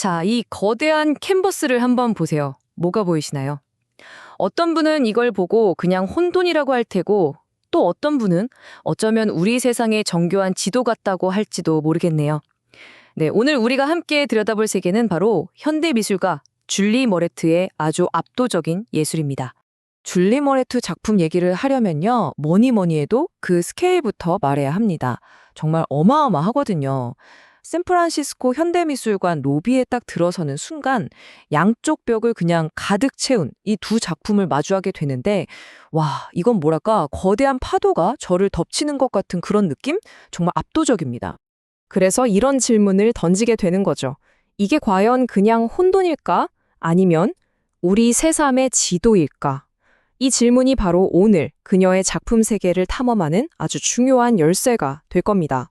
자, 이 거대한 캔버스를 한번 보세요. 뭐가 보이시나요? 어떤 분은 이걸 보고 그냥 혼돈이라고 할 테고, 또 어떤 분은 어쩌면 우리 세상의 정교한 지도 같다고 할지도 모르겠네요. 네, 오늘 우리가 함께 들여다볼 세계는 바로 현대미술가 줄리 머레트의 아주 압도적인 예술입니다. 줄리 머레트 작품 얘기를 하려면요, 뭐니 해도 그 스케일부터 말해야 합니다. 정말 어마어마하거든요. 샌프란시스코 현대미술관 로비에 딱 들어서는 순간 양쪽 벽을 그냥 가득 채운 이 두 작품을 마주하게 되는데, 와, 이건 뭐랄까, 거대한 파도가 저를 덮치는 것 같은 그런 느낌? 정말 압도적입니다. 그래서 이런 질문을 던지게 되는 거죠. 이게 과연 그냥 혼돈일까? 아니면 우리 새삼의 지도일까? 이 질문이 바로 오늘 그녀의 작품 세계를 탐험하는 아주 중요한 열쇠가 될 겁니다.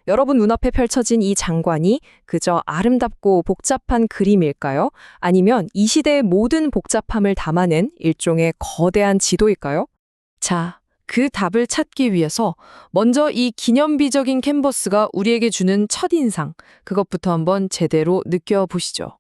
여러분 눈앞에 펼쳐진 이 장관이 그저 아름답고 복잡한 그림일까요? 아니면 이 시대의 모든 복잡함을 담아낸 일종의 거대한 지도일까요? 자, 그 답을 찾기 위해서 먼저 이 기념비적인 캔버스가 우리에게 주는 첫인상, 그것부터 한번 제대로 느껴보시죠.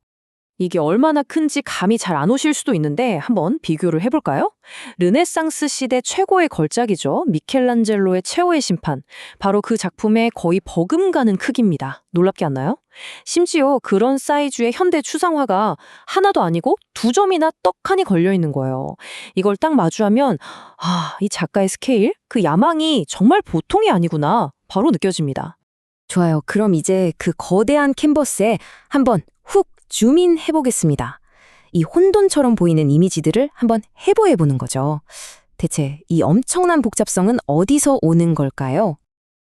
이게 얼마나 큰지 감이 잘 안 오실 수도 있는데 한번 비교를 해볼까요? 르네상스 시대 최고의 걸작이죠. 미켈란젤로의 최후의 심판. 바로 그 작품의 거의 버금가는 크기입니다. 놀랍지 않나요? 심지어 그런 사이즈의 현대 추상화가 하나도 아니고 2점이나 떡하니 걸려있는 거예요. 이걸 딱 마주하면 이 작가의 스케일, 그 야망이 정말 보통이 아니구나 바로 느껴집니다. 좋아요. 그럼 이제 그 거대한 캔버스에 한번 훅 줌인 해보겠습니다. 이 혼돈처럼 보이는 이미지들을 한번 해보는 거죠. 대체 이 엄청난 복잡성은 어디서 오는 걸까요?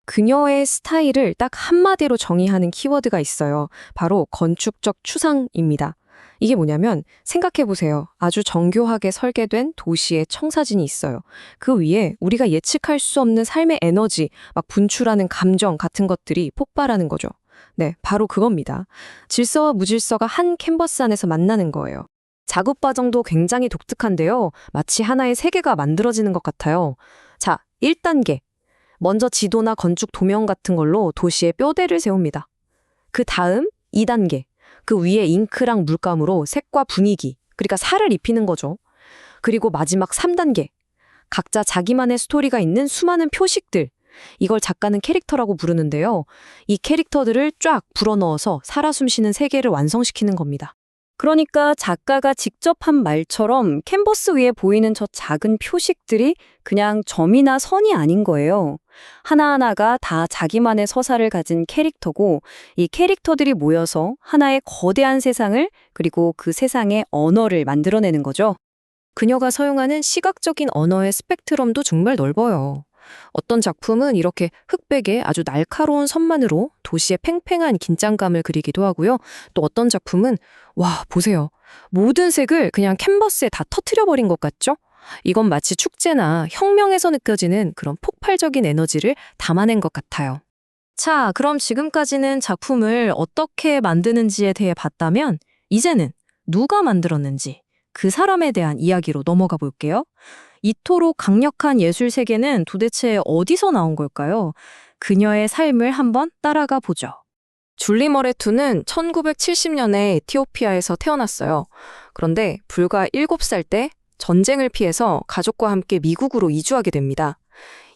그녀의 스타일을 딱 한마디로 정의하는 키워드가 있어요. 바로 건축적 추상입니다. 이게 뭐냐면 생각해보세요. 아주 정교하게 설계된 도시의 청사진이 있어요. 그 위에 우리가 예측할 수 없는 삶의 에너지, 막 분출하는 감정 같은 것들이 폭발하는 거죠. 네, 바로 그겁니다. 질서와 무질서가 한 캔버스 안에서 만나는 거예요. 작업 과정도 굉장히 독특한데요. 마치 하나의 세계가 만들어지는 것 같아요. 자, 1단계. 먼저 지도나 건축 도면 같은 걸로 도시의 뼈대를 세웁니다. 그 다음 2단계. 그 위에 잉크랑 물감으로 색과 분위기, 그러니까 살을 입히는 거죠. 그리고 마지막 3단계. 각자 자기만의 스토리가 있는 수많은 표식들. 이걸 작가는 캐릭터라고 부르는데요. 이 캐릭터들을 쫙 불어넣어서 살아 숨쉬는 세계를 완성시키는 겁니다. 그러니까 작가가 직접 한 말처럼 캔버스 위에 보이는 저 작은 표식들이 그냥 점이나 선이 아닌 거예요. 하나하나가 다 자기만의 서사를 가진 캐릭터고, 이 캐릭터들이 모여서 하나의 거대한 세상을, 그리고 그 세상의 언어를 만들어내는 거죠. 그녀가 사용하는 시각적인 언어의 스펙트럼도 정말 넓어요. 어떤 작품은 이렇게 흑백의 아주 날카로운 선만으로 도시의 팽팽한 긴장감을 그리기도 하고요. 또 어떤 작품은 와, 보세요. 모든 색을 그냥 캔버스에 다 터트려버린 것 같죠? 이건 마치 축제나 혁명에서 느껴지는 그런 폭발적인 에너지를 담아낸 것 같아요. 자, 그럼 지금까지는 작품을 어떻게 만드는지에 대해 봤다면 이제는 누가 만들었는지 그 사람에 대한 이야기로 넘어가 볼게요. 이토록 강력한 예술 세계는 도대체 어디서 나온 걸까요? 그녀의 삶을 한번 따라가 보죠. 줄리 머레투는 1970년에 에티오피아에서 태어났어요. 그런데 불과 7살 때 전쟁을 피해서 가족과 함께 미국으로 이주하게 됩니다.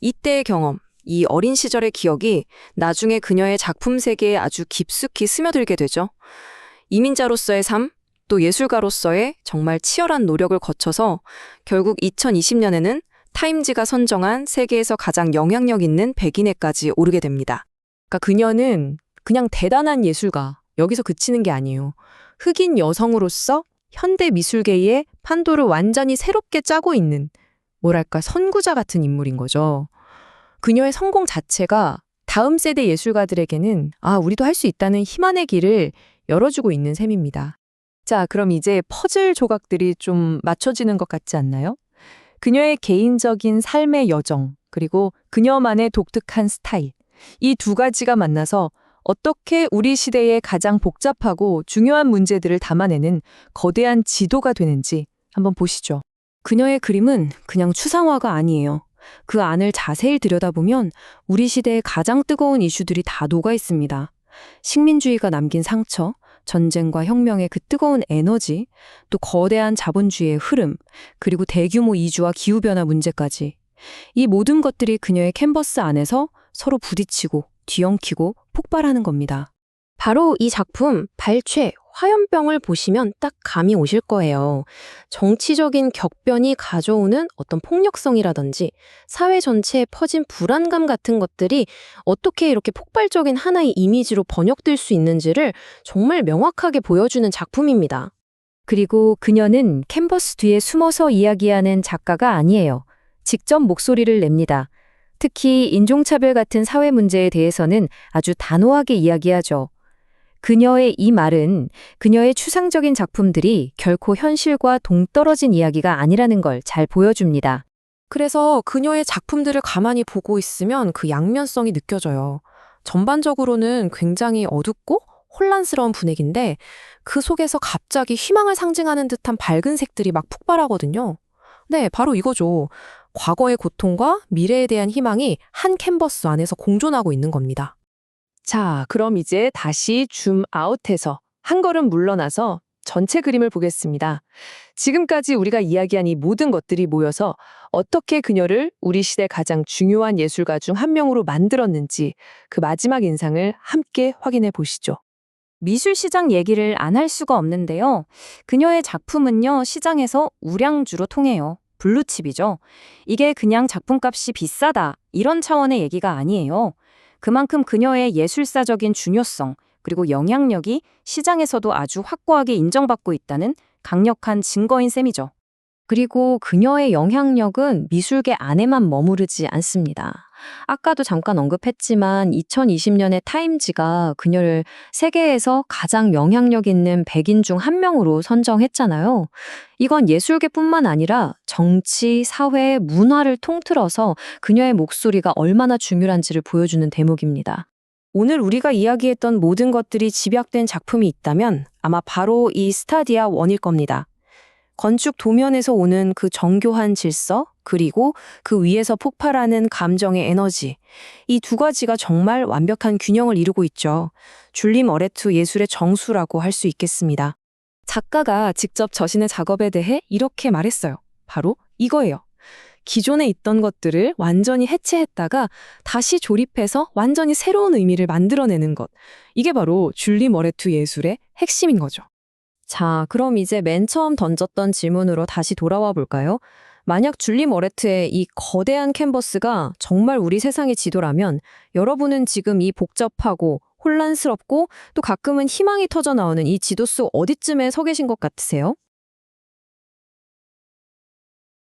이때의 경험, 이 어린 시절의 기억이 나중에 그녀의 작품 세계에 아주 깊숙이 스며들게 되죠. 이민자로서의 삶, 또 예술가로서의 정말 치열한 노력을 거쳐서 결국 2020년에는 타임지가 선정한 세계에서 가장 영향력 있는 100인에까지 오르게 됩니다. 그러니까 그녀는 그냥 대단한 예술가, 여기서 그치는 게 아니에요. 흑인 여성으로서 현대 미술계의 판도를 완전히 새롭게 짜고 있는, 뭐랄까, 선구자 같은 인물인 거죠. 그녀의 성공 자체가 다음 세대 예술가들에게는 우리도 할 수 있다는 희망의 길을 열어주고 있는 셈입니다. 자, 그럼 이제 퍼즐 조각들이 좀 맞춰지는 것 같지 않나요? 그녀의 개인적인 삶의 여정, 그리고 그녀만의 독특한 스타일. 이 두 가지가 만나서 어떻게 우리 시대의 가장 복잡하고 중요한 문제들을 담아내는 거대한 지도가 되는지 한번 보시죠. 그녀의 그림은 그냥 추상화가 아니에요. 그 안을 자세히 들여다보면 우리 시대의 가장 뜨거운 이슈들이 다 녹아 있습니다. 식민주의가 남긴 상처, 전쟁과 혁명의 그 뜨거운 에너지, 또 거대한 자본주의의 흐름, 그리고 대규모 이주와 기후변화 문제까지. 이 모든 것들이 그녀의 캔버스 안에서 서로 부딪히고 뒤엉키고 폭발하는 겁니다. 바로 이 작품 발췌, 화염병을 보시면 딱 감이 오실 거예요. 정치적인 격변이 가져오는 어떤 폭력성이라든지 사회 전체에 퍼진 불안감 같은 것들이 어떻게 이렇게 폭발적인 하나의 이미지로 번역될 수 있는지를 정말 명확하게 보여주는 작품입니다. 그리고 그녀는 캔버스 뒤에 숨어서 이야기하는 작가가 아니에요. 직접 목소리를 냅니다. 특히 인종차별 같은 사회 문제에 대해서는 아주 단호하게 이야기하죠. 그녀의 이 말은 그녀의 추상적인 작품들이 결코 현실과 동떨어진 이야기가 아니라는 걸 잘 보여줍니다. 그래서 그녀의 작품들을 가만히 보고 있으면 그 양면성이 느껴져요. 전반적으로는 굉장히 어둡고 혼란스러운 분위기인데 그 속에서 갑자기 희망을 상징하는 듯한 밝은 색들이 막 폭발하거든요. 네, 바로 이거죠. 과거의 고통과 미래에 대한 희망이 한 캔버스 안에서 공존하고 있는 겁니다. 자, 그럼 이제 다시 줌 아웃해서 한 걸음 물러나서 전체 그림을 보겠습니다. 지금까지 우리가 이야기한 이 모든 것들이 모여서 어떻게 그녀를 우리 시대 가장 중요한 예술가 중 한 명으로 만들었는지 그 마지막 인상을 함께 확인해 보시죠. 미술 시장 얘기를 안 할 수가 없는데요. 그녀의 작품은요, 시장에서 우량주로 통해요. 블루칩이죠. 이게 그냥 작품값이 비싸다, 이런 차원의 얘기가 아니에요. 그만큼 그녀의 예술사적인 중요성, 그리고 영향력이 시장에서도 아주 확고하게 인정받고 있다는 강력한 증거인 셈이죠. 그리고 그녀의 영향력은 미술계 안에만 머무르지 않습니다. 아까도 잠깐 언급했지만 2020년에 타임지가 그녀를 세계에서 가장 영향력 있는 100인 중 한 명으로 선정했잖아요. 이건 예술계뿐만 아니라 정치, 사회, 문화를 통틀어서 그녀의 목소리가 얼마나 중요한지를 보여주는 대목입니다. 오늘 우리가 이야기했던 모든 것들이 집약된 작품이 있다면 아마 바로 이 스타디아 1일 겁니다. 건축 도면에서 오는 그 정교한 질서, 그리고 그 위에서 폭발하는 감정의 에너지. 이 두 가지가 정말 완벽한 균형을 이루고 있죠. 줄리 머레투 예술의 정수라고 할 수 있겠습니다. 작가가 직접 자신의 작업에 대해 이렇게 말했어요. 바로 이거예요. 기존에 있던 것들을 완전히 해체했다가 다시 조립해서 완전히 새로운 의미를 만들어내는 것. 이게 바로 줄리 머레투 예술의 핵심인 거죠. 자, 그럼 이제 맨 처음 던졌던 질문으로 다시 돌아와 볼까요? 만약 줄리 머레트의 이 거대한 캔버스가 정말 우리 세상의 지도라면 여러분은 지금 이 복잡하고 혼란스럽고 또 가끔은 희망이 터져 나오는 이 지도 속 어디쯤에 서 계신 것 같으세요?